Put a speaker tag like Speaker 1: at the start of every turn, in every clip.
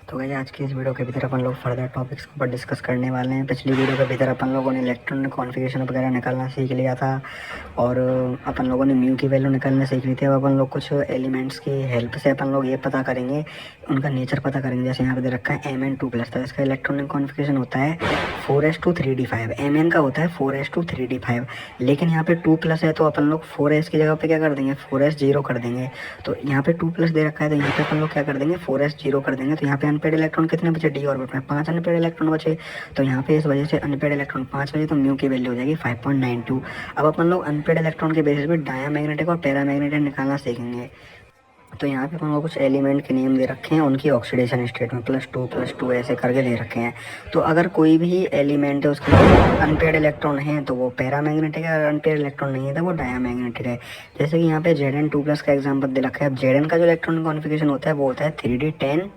Speaker 1: तो गाइस आज की इस वीडियो के भीतर अपन लोग फर्दर टॉपिक्स के ऊपर डिस्कस करने वाले हैं। पिछली वीडियो के भीतर अपन लोगों ने इलेक्ट्रॉन कॉन्फ़िगरेशन वगैरह निकालना सीख लिया था और अपन लोगों ने म्यू की वैल्यू निकालना सीख ली थी। अब अपन लोग कुछ एलिमेंट्स की हेल्प से अपन लोग ये पता करेंगे, उनका नेचर पता करेंगे। जैसे यहाँ पे दे रखा है Mn2+, तो इसका इलेक्ट्रॉनिक कॉन्फ़िगरेशन होता है 4s2 3d5। Mn का होता है 4s2 3d5, लेकिन यहाँ पे 2+ है तो अपन लोग 4s की जगह पे क्या कर देंगे, 4s 0 कर देंगे। तो यहाँ पे 2+ दे रखा है तो यहाँ पे अपन लोग क्या कर देंगे, 4s 0 कर देंगे। तो यहाँ पे अनपेड इलेक्ट्रॉन कितने बचे, डी ऑर्बिट में 5 अनपेड इलेक्ट्रॉन बचे। तो यहाँ पे इस वजह से अनपेड इलेक्ट्रॉन 5 बचे, तो म्यू की वैल्यू हो जाएगी 5.92। अब अपन लोग अनपेड इलेक्ट्रॉन के बेसिस पे डायामैग्नेटिक और पैरामैग्नेटिक निकालना सीखेंगे। तो यहाँ पे अपन लोग कुछ एलिमेंट के नेम दे रखे हैं, उनकी ऑक्सीडेशन स्टेट में +2 ऐसे करके दे रखे हैं। तो अगर कोई भी एलिमेंट है उसके अनपेड इलेक्ट्रॉन है तो वो पैरामैग्नेटिक है, अगर अनपेड इलेक्ट्रॉन नहीं है तो वो डायामैग्नेटिक है। जैसे कि यहाँ पे Zn2+ का एग्जाम्पल दे रखा है। अब Zn का जो इलेक्ट्रॉनिक कॉन्फ़िगरेशन होता है वो होता है 3d10।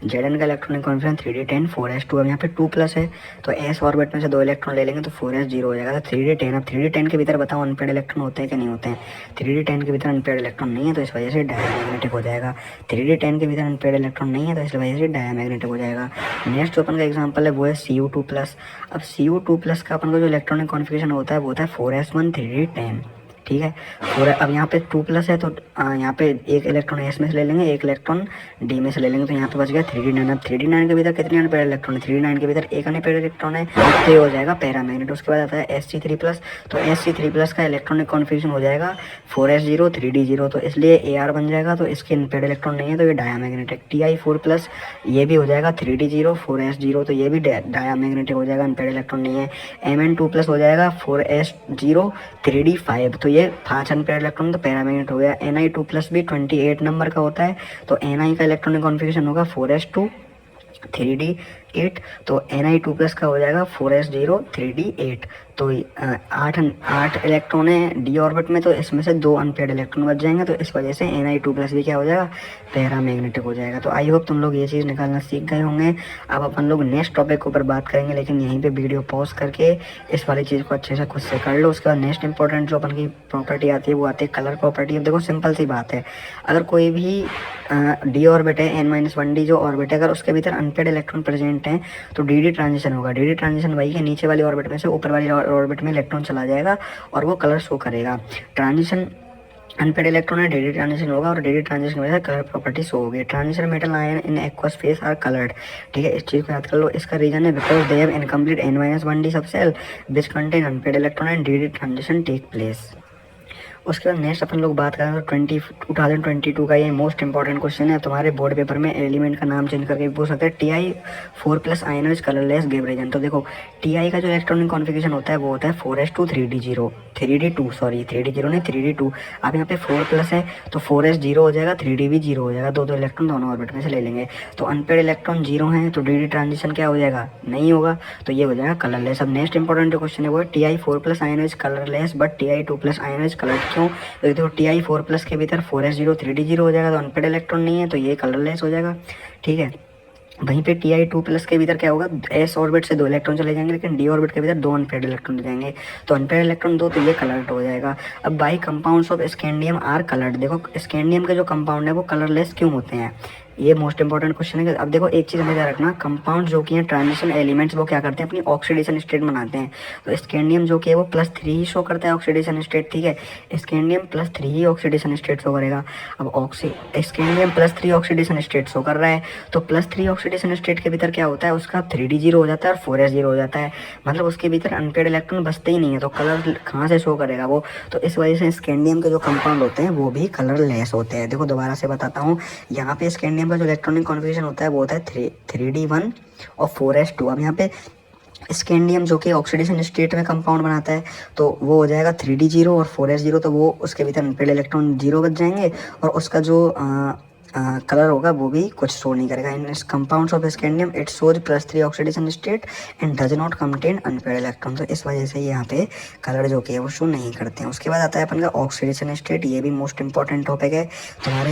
Speaker 1: Zn का इलेक्ट्रॉनिक कॉन्फ़िगरेशन 3d10 4s2। अब यहाँ पे 2+ है तो s ऑर्बिट में से 2 इलेक्ट्रॉन ले लेंगे तो 4s 0 हो जाएगा। तो 3d10, अब 3d10 के भीतर बताओ अनपेड इलेक्ट्रॉन होते हैं कि नहीं होते हैं। 3d10 के भीतर अनपेड इलेक्ट्रॉन नहीं है तो इस वजह से डायामैग्नेटिक हो जाएगा। 3d10 के भीतर अनपेड इलेक्ट्रॉन नहीं है तो इस वजह से डायामैग्नेटिक हो जाएगा। नेक्स्ट जो अपन का एग्जाम्पल है वो है Cu2+। अब Cu2+ का अपन का जो इलेक्ट्रॉनिक कॉन्फ़िगरेशन होता है वो होता है 4s1 3d10, ठीक है। और अब यहाँ पे 2+ है तो यहाँ पे एक इलेक्ट्रॉन एस में से ले लेंगे, एक इलेक्ट्रॉन डी में से ले लेंगे। तो यहाँ पे बच गया 3d9। अब 3d9 के भीतर कितने अनपेड इलेक्ट्रॉन है, 3d9 के भीतर एक अनपेड इलेक्ट्रॉन है तो ये हो जाएगा पैरामैग्नेट। उसके बाद आता है Sc3+। तो Sc3+ का इलेक्ट्रॉनिक कॉन्फ़िगरेशन हो जाएगा 4s0 3d0, तो इसलिए Ar बन जाएगा। तो इसके अनपेड इलेक्ट्रॉन नहीं है तो ये डायामैग्नेटिक। Ti4+, ये भी हो जाएगा 3d0 4s0, तो ये भी डायामैग्नेटिक हो जाएगा, अनपेड इलेक्ट्रॉन नहीं है। Mn2+ हो जाएगा 4s0 3d5, तो ये 5 अनपेड इलेक्ट्रॉन तो पैरामैग्नेट हो गया। Ni2+ भी 28 नंबर का होता है तो Ni का इलेक्ट्रॉनिक कॉन्फ़िगरेशन होगा 4s2 3d8, तो Ni2+ का हो जाएगा 4s0 3d8। तो 8 इलेक्ट्रॉन है डी ऑर्बिट में, तो इसमें से 2 अनपेड इलेक्ट्रॉन बच जाएंगे। तो इस वजह से Ni2+ भी क्या हो जाएगा, पैरामैग्नेटिक हो जाएगा। तो आई होप तुम लोग ये चीज़ निकालना सीख गए होंगे। अब अपन लोग नेक्स्ट टॉपिक के ऊपर बात करेंगे, लेकिन यहीं पे वीडियो पॉज करके इस वाली चीज़ को अच्छे से खुद से कर लो। उसके बाद नेक्स्ट इंपॉर्टेंट जो अपन की प्रॉपर्टी आती है वो आती है कलर प्रॉपर्टी। अब देखो सिंपल सी बात है, अगर कोई भी डी ऑर्बिट है n-1d जो ऑर्बिट है, अगर उसके भीतर अनपेड इलेक्ट्रॉन प्रेजेंट है तो डी ट्रांजिशन होगा। डी ट्रांजिशन वही है, नीचे वाली ऑर्बिट में से ऊपर वाली ऑर्बिट में इलेक्ट्रॉन चला जाएगा और वो कलर शो करेगा। ट्रांजिशन अनपेड इलेक्ट्रॉन है, डी ट्रांजिशन होगा और डी ट्रांजिशन की वजह से कलर प्रॉपर्टी शो होगी। Transition metal ion in aqueous phase are coloured, ठीक है, इस चीज़ को याद कर लो। इसका रीजन है because they have incomplete n-1d sub shell which contain unpaired electron and D transition take place. उसके बाद नेक्स्ट अपन लोग बात करें तो 2022 का ये मोस्ट इंपॉर्टेंट क्वेश्चन है। तुम्हारे बोर्ड पेपर में एलिमेंट का नाम चेंज करके पूछ सकते हैं। Ti4+ ions colourless गेब्रेजन। तो देखो Ti का जो इलेक्ट्रॉनिक कॉन्फ़िगरेशन होता है वो होता है 4s2 3d0 3d2 sorry 3d0 नहीं 3d2। अब यहाँ पे 4+ है तो 4s 0 हो जाएगा, 3d भी 0 हो जाएगा, दो इलेक्ट्रॉन दोनों ऑर्बिट में से ले लेंगे। तो अनपेड इलेक्ट्रॉन 0 है तो डी ट्रांजिशन क्या हो जाएगा, नहीं होगा, तो ये हो जाएगा कलरलेस। अब नेक्स्ट इंपॉर्टेंट क्वेश्चन है वो Ti4+ ions colourless but Ti2+ ions colour क्यों। तो देखो Ti4+ के भीतर 4s0 3d0 हो जाएगा तो अनपेड इलेक्ट्रॉन नहीं है तो ये कलरलेस हो जाएगा, ठीक है। वहीं पे Ti2+ के भीतर क्या होगा, s ऑर्बिट से 2 इलेक्ट्रॉन चले जाएंगे लेकिन d ऑर्बिट के भीतर 2 अनपेड इलेक्ट्रॉन जाएंगे, तो अनपेड इलेक्ट्रॉन 2 तो ये कलर्ड हो जाएगा। अब by compounds of scandium are coloured, देखो स्कैंडियम के जो कंपाउंड है वो कलरलेस क्यों होते हैं, ये मोस्ट इंपॉर्टेंट क्वेश्चन है। अब देखो एक चीज़ हमें याद रखना, कंपाउंड जो कि है ट्रांजिशन एलिमेंट्स वो क्या करते हैं, अपनी ऑक्सीडेशन स्टेट बनाते हैं। तो स्कैंडियम जो कि है वो +3 ही शो करता है ऑक्सीडेशन स्टेट, ठीक है, स्कैंडियम +3 ही ऑक्सीडेशन स्टेट शो करेगा। अब स्कैंडियम +3 ऑक्सीडेशन स्टेट शो कर रहा है तो +3 ऑक्सीडेशन स्टेट के भीतर क्या होता है, उसका 3d 0 हो जाता है और 4s 0 हो जाता है, मतलब उसके भीतर अनपेड इलेक्ट्रॉन बचते ही नहीं है, तो कलर कहाँ से शो करेगा वो। तो इस वजह से स्कैंडियम के जो कंपाउंड होते हैं वो भी कलरलेस होते हैं। देखो दोबारा से बताता हूँ, यहाँ पे स्कैंडियम का जो इलेक्ट्रॉनिक कॉन्फ़िगरेशन होता है वो होता है 3d1 और 4s2। अब यहाँ पे स्कैंडियम जो कि ऑक्सीडेशन स्टेट में कंपाउंड बनाता है तो वो हो जाएगा 3d 0 और 4s 0, तो वो उसके भीतर अनपेड इलेक्ट्रॉन 0 बच जाएंगे और उसका जो कलर होगा वो भी कुछ शो नहीं करेगा। In compounds of scandium it shows +3 oxidation state and does not contain unpaired electron, तो इस वजह से यहाँ पे कलर जो कि है वो शो नहीं करते हैं। उसके बाद आता है अपन का ऑक्सीडेशन स्टेट, ये भी मोस्ट इंपॉर्टेंट टॉपिक है तुम्हारे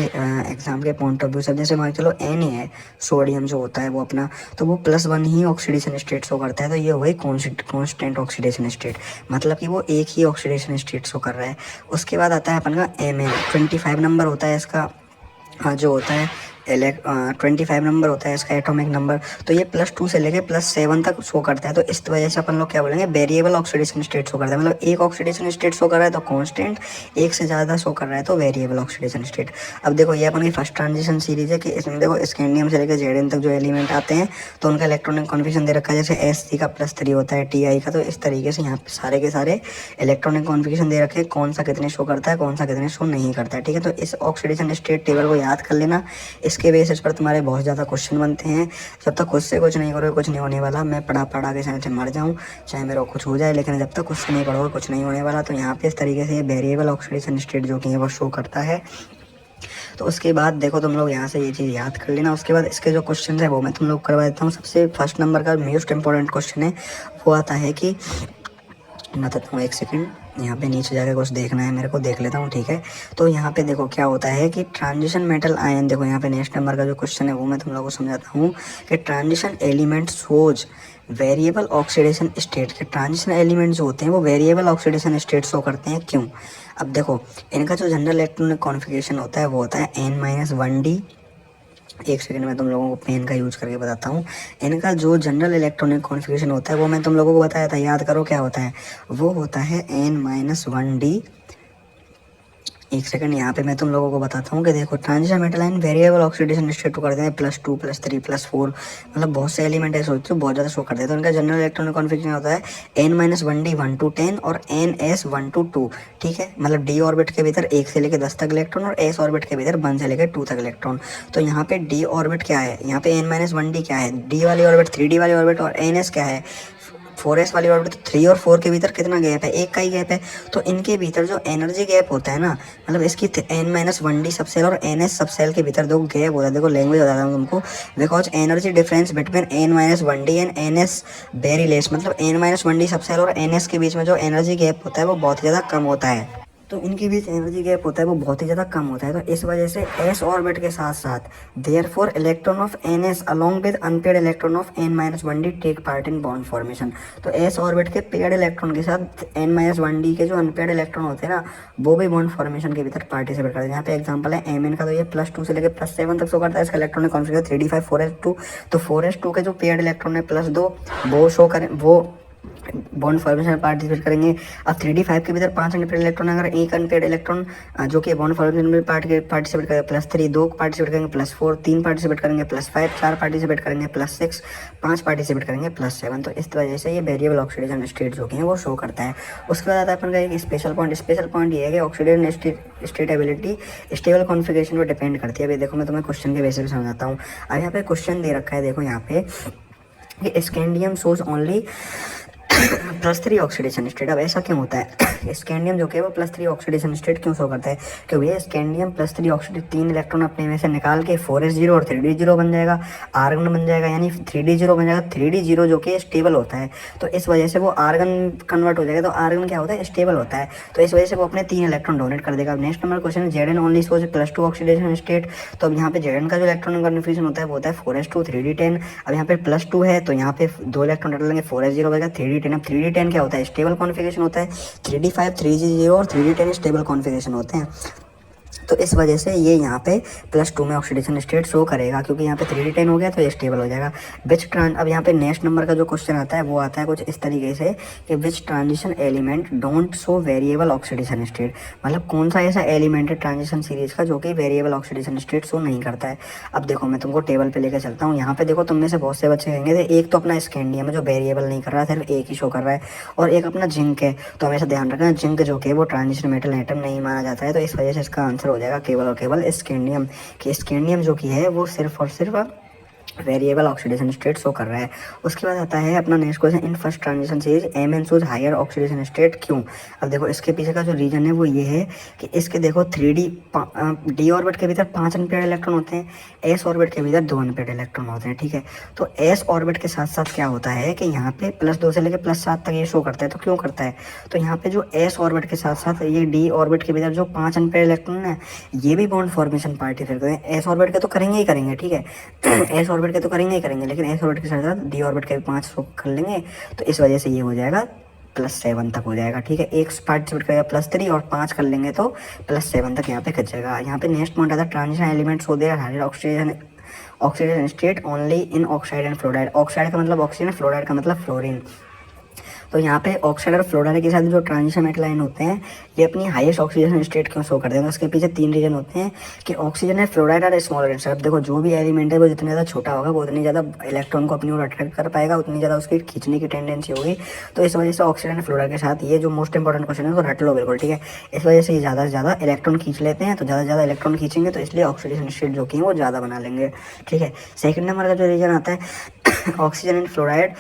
Speaker 1: एग्जाम के पॉइंट ऑफ व्यू से। जैसे मान चलो Na है, सोडियम जो होता है वो अपना, तो वो +1 ही ऑक्सीडेशन स्टेट शो करता है, तो ये हो गई कॉन्स्टेंट ऑक्सीडेशन स्टेट, मतलब कि वो एक ही ऑक्सीडेशन स्टेट शो कर रहा है। उसके बाद आता है अपन का Mn 25 नंबर होता है इसका, जो होता है 25 नंबर होता है इसका एटॉमिक नंबर, तो ये +2 से लेके +7 तक शो करता है। तो इस वजह से अपन लोग क्या बोलेंगे, वेरिएबल ऑक्सीडेशन स्टेट शो करता है। मतलब एक ऑक्सीडेशन स्टेट शो कर रहा है तो कांस्टेंट, एक से ज़्यादा शो कर रहा है तो वेरिएबल ऑक्सीडेशन स्टेट। अब देखो ये अपन की फर्स्ट ट्रांजिशन सीरीज है कि इसमें देखो स्कैंडियम से लेकर Zn तक जो एलिमेंट आते हैं तो उनका इलेक्ट्रॉनिक कॉन्फिगरेशन दे रखा है, जैसे Sc का +3 होता है Ti का। तो इस तरीके से यहाँ पे सारे के सारे इलेक्ट्रॉनिक कॉन्फिगरेशन दे रखे हैं, कौन सा कितने शो करता है, कौन सा कितने शो नहीं करता है, ठीक है। तो इस ऑक्सीडेशन स्टेट टेबल को याद कर लेना, इसके बेसिस पर तुम्हारे बहुत ज़्यादा क्वेश्चन बनते हैं। जब तक खुद से कुछ नहीं करोगे कुछ नहीं होने वाला। मैं पढ़ा के चाहे मर जाऊँ, चाहे मेरा कुछ हो जाए, लेकिन जब तक खुद से नहीं पढ़ोगे कुछ नहीं होने वाला। तो यहाँ पे इस तरीके से ये वेरिएबल ऑक्सीडेशन स्टेट जो कि है वो शो करता है। तो उसके बाद देखो तुम लोग यहाँ से ये चीज़ याद कर लेना। उसके बाद इसके जो क्वेश्चन है वो मैं तुम लोग करवा देता हूँ। सबसे फर्स्ट नंबर का मोस्ट इंपॉर्टेंट क्वेश्चन है, वो आता है कि, बताता हूँ एक सेकंड, यहाँ पे नीचे जाकर कुछ देखना है मेरे को, देख लेता हूँ, ठीक है। तो यहाँ पे देखो क्या होता है कि ट्रांजिशन मेटल आयन, देखो यहाँ पे नेक्स्ट नंबर का जो क्वेश्चन है वो मैं तुम लोगों को समझाता हूँ कि transition element shows variable oxidation state के ट्रांजिशन एलिमेंट जो होते हैं वो वेरिएबल ऑक्सीडेशन स्टेट शो करते हैं, क्यों। अब देखो इनका जो जनरल इलेक्ट्रॉनिक कॉन्फिगरेशन होता है वो होता है N-1d। एक सेकंड में तुम लोगों को पेन का यूज करके बताता हूँ। इनका जो जनरल इलेक्ट्रॉनिक कॉन्फिगरेशन होता है वो मैं तुम लोगों को बताया था, याद करो क्या होता है, वो होता है N-1d। एक सेकंड यहाँ पे मैं तुम लोगों को बताता हूँ कि देखो transition metal ion variable oxidation state show करते हैं +2 +3 +4, मतलब बहुत से एलिमेंट है सोचो बहुत ज़्यादा शो करते हैं। तो उनका जनरल इलेक्ट्रॉनिक कॉन्फिगरेशन होता है N-1d 1 to 10 और Ns 1 to 2, ठीक है। मतलब d ऑर्बिट के भीतर 1 से लेकर 10 तक इलेक्ट्रॉन और s ऑर्बिट के भीतर 1 से लेकर 2 तक इलेक्ट्रॉन। तो यहाँ पे d ऑर्बिट क्या है, यहाँ पे N-1d क्या है, d वाली ऑर्बिट 3d वाली ऑर्बिट, और Ns क्या है 4s वाली ऑर्बिट। तो 3 और 4 के भीतर कितना गैप है, एक का ही गैप है। तो इनके भीतर जो एनर्जी गैप होता है ना, मतलब इसकी N-1d सबसेल और Ns सबसेल के भीतर दो गैप होता है। देखो लैंग्वेज बताता हूँ तुमको, because energy difference between N-1d and Ns very less, मतलब N-1d सबसेल और Ns के बीच में जो एनर्जी गैप होता है वो बहुत ही ज़्यादा कम होता है। तो इनके बीच एनर्जी गैप होता है वो बहुत ही ज़्यादा कम होता है। तो इस वजह से s ऑर्बिट के साथ साथ therefore electron of Ns along with unpaired electron of N-1d take part in bond formation. तो s ऑर्बिट के पेयर्ड इलेक्ट्रॉन के साथ N-1d के जो अनपेयर्ड इलेक्ट्रॉन होते हैं ना, वो भी बॉन्ड फॉर्मेशन के भीतर पार्टिसिपेट करते हैं। यहाँ पे एग्जांपल है Mn का, तो ये +2 से लेकर +7 तक शो करता है। इसका इलेक्ट्रॉनिक कॉन्फिगरेशन 3d5 4s2। तो 4s2 के जो पेयर्ड इलेक्ट्रॉन है +2 वो शो करें, वो बॉन्ड फॉर्मेशन में पार्टिसिपेट करेंगे। अब 3d5 के भीतर 5 अनपेयर्ड इलेक्ट्रॉन, अगर एक अनपेयर्ड इलेक्ट्रॉन जो कि बॉन्ड फॉर्मेशन में पार्टिसिपेट करेंगे +3, 2 पार्टिसिपेट करेंगे +4, 3 पार्टिसिपेट करेंगे +5, 4 पार्टिसिपेट करेंगे +6, 5 पार्टिसिपेट करेंगे +7। तो इस वजह से ये वेरिएबल ऑक्सीडेशन स्टेट जो कि है वो शो करता है। उसके बाद आता है अपन का एक स्पेशल पॉइंट ये है कि ऑक्सीडेशन स्टेटेबिलिटी स्टेबल कॉन्फिगरेशन पर डिपेंड करती है। अभी देखो मैं तुम्हें क्वेश्चन के बेसिस पे समझाता हूँ। अब यहाँ पे क्वेश्चन दे रखा है, देखो यहाँ पे कि scandium shows only +3 oxidation state. अब ऐसा क्यों होता है, स्कैंडियम जो कि वो +3 ऑक्सीडेशन स्टेट क्यों शो करता है, क्योंकि ये स्कैंडियम +3 ऑक्सीडेशन 3 इलेक्ट्रॉन अपने में से निकाल के 4s0 और 3d0 बन जाएगा, आर्गन बन जाएगा, यानी 3d0 बन जाएगा। 3d0 जो कि स्टेबल होता है, तो इस वजह से वो आर्गन कन्वर्ट हो जाएगा। तो आर्गन क्या होता है, स्टेबल होता है, तो इस वजह से वो अपने 3 इलेक्ट्रॉन डोनेट कर देगा। अब नेक्स्ट नंबर क्वेश्चन है Zn only shows +2 oxidation state. तो अब यहाँ पे Zn का जो इलेक्ट्रॉनिक कन्फिगरेशन होता है वो होता है 4s2 3d10। अब यहाँ पे +2 है तो यहाँ पे 2 इलेक्ट्रॉन डालेंगे, 4s0 बनेगा 3d10। अब 3d10 क्या होता है, स्टेबल कॉन्फिगरेशन होता है। 3d5 3g0 और 3d10 स्टेबल कॉन्फिगरेशन होते हैं। तो इस वजह से ये यहाँ पे +2 में ऑक्सीडेशन स्टेट शो करेगा, क्योंकि यहाँ पे 3d10 हो गया तो ये स्टेबल हो जाएगा। अब यहाँ पे नेक्स्ट नंबर का जो क्वेश्चन आता है वो आता है कुछ इस तरीके से कि विच transition element don't show variable oxidation state. मतलब कौन सा ऐसा एलिमेंट है ट्रांजिशन सीरीज का जो कि वेरिएबल ऑक्सीडेशन स्टेट शो नहीं करता है। अब देखो मैं तुमको टेबल पे लेकर चलता हूँ। यहाँ पे देखो तुम में से बहुत से बच्चे कहेंगे थे एक तो अपना स्कैंडियम है जो वेरिएबल नहीं कर रहा है, सिर्फ एक ही शो कर रहा है, और एक अपना जिंक है। तो हमेशा ध्यान रखना जिंक जो कि वो ट्रांजिशन मेटल एटम नहीं माना जाता है। तो इस वजह से इसका आंसर हो जाएगा केवल और केवल स्कैंडियम, कि स्कैंडियम जो कि है वो सिर्फ और सिर्फ वेरिएबल ऑक्सीडेशन स्टेट शो कर रहा है। उसके बाद आता है अपना next question, in first transition series Mn shows higher oxidation state, क्यों। अब देखो इसके पीछे का जो रीजन है वो ये है कि इसके देखो 3d ऑर्बिट के भीतर 5 अनपेयर्ड इलेक्ट्रॉन होते हैं, s ऑर्बिट के भीतर 2 अनपेयर्ड इलेक्ट्रॉन होते हैं, ठीक है। तो s ऑर्बिट के साथ साथ क्या होता है कि यहाँ पे +2 से लेकर +7 तक ये शो करता है। तो क्यों करता है, तो यहाँ पे जो s ऑर्बिट के साथ साथ ये d ऑर्बिट के भीतर जो 5 अनपेयर्ड इलेक्ट्रॉन है ये भी बॉन्ड फॉर्मेशन पार्टिसिपेट करते हैं। s ऑर्बिट के तो करेंगे ही करेंगे, ठीक है, s ऑर्बिट के तो करेंगे ही करेंगे, लेकिन s ऑर्बिट के साथ साथ d ऑर्बिट के भी 5 शो कर लेंगे। तो इस वजह से ये हो जाएगा +7 तक हो जाएगा। ठीक है, एक पार्टिसिपेट करेगा +3 और 5 कर लेंगे तो +7 तक यहाँ पे खिंच जाएगा। यहाँ पे नेक्स्ट पॉइंट आता है ट्रांजिशन एलिमेंट्स हो their hydrogen oxygen state only in oxide and fluoride. Oxide का मतलब ऑक्सीजन, फ्लोराइड का मतलब फ्लोरीन। तो यहाँ पे ऑक्साइड और फ्लोराइड के साथ जो ट्रांजिशन मेटल आयन होते हैं ये अपनी हाईएस्ट ऑक्सीजन स्टेट क्यों शो करते हैं, तो उसके पीछे 3 रीजन होते हैं कि ऑक्सीजन है, फ्लोराइड और स्मॉलर स्टेट। अब देखो जो भी एलिमेंट है वो जितना ज़्यादा छोटा होगा वो उतनी ज़्यादा इलेक्ट्रॉन को अपनी ओर अट्रैक्ट कर पाएगा, उतनी ज़्यादा उसकी खींचने की टेंडेंसी होगी। तो इस वजह से ऑक्सीजन और फ्लोराइड के साथ ये जो मोस्ट इंपॉर्टेंट क्वेश्चन है उसको रट लो बिल्कुल। ठीक है, इस वजह से ये ज़्यादा से ज़्यादा इलेक्ट्रॉन खींच लेते हैं, तो ज़्यादा से ज़्यादा इलेक्ट्रॉन खींचेंगे तो इसलिए ऑक्सीडेशन स्टेट जो कि है वो ज़्यादा बना लेंगे। ठीक है, सेकंड नंबर का जो रीजन आता है ऑक्सीजन एंड फ्लोराइड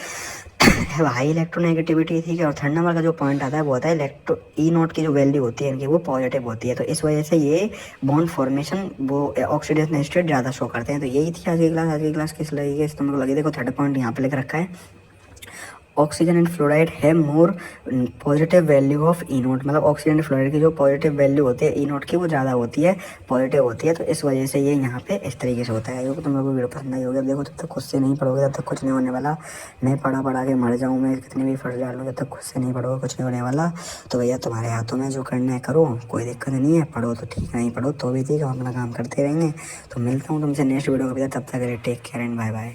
Speaker 1: है हाई इलेक्ट्रोनेगेटिविटी। ठीक है, और थर्ड नंबर का जो पॉइंट आता है वो होता है इलेक्ट्रो E0 की जो वैल्यू होती है इनकी वो पॉजिटिव होती है। तो इस वजह से ये बॉन्ड फॉर्मेशन वो ऑक्सीडेशन स्टेट ज़्यादा शो करते हैं। तो यही थी आज की क्लास किस लगेगी इस तुमको लगी। देखो थर्ड पॉइंट यहाँ पे लिख रखा है ऑक्सीजन एंड फ्लोराइड है more positive value of E0, मतलब ऑक्सीजन एंड फ्लोराइड की जो पॉजिटिव वैल्यू होती है E0 की वो ज़्यादा होती है, पॉजिटिव होती है। तो इस वजह से ये यहाँ पे इस तरीके से होता है। क्योंकि तुम लोगों को वीडियो पसंद आई होगी। अब देखो जब तक खुद से नहीं पढ़ोगे तब तक कुछ नहीं होने वाला। मैं पढ़ा के मर जाऊँ, मैं कितनी भी फर्ज डालूँ, जब तक खुद से नहीं पढ़ोगे कुछ नहीं होने वाला। तो भैया तुम्हारे हाथों में जो करना है करो, कोई दिक्कत नहीं है। पढ़ो तो ठीक, नहीं पढ़ो तो भी ठीक, हम अपना काम करते रहेंगे। तो मिलता हूँ तुमसे नेक्स्ट वीडियो के, तब तक take care and bye bye.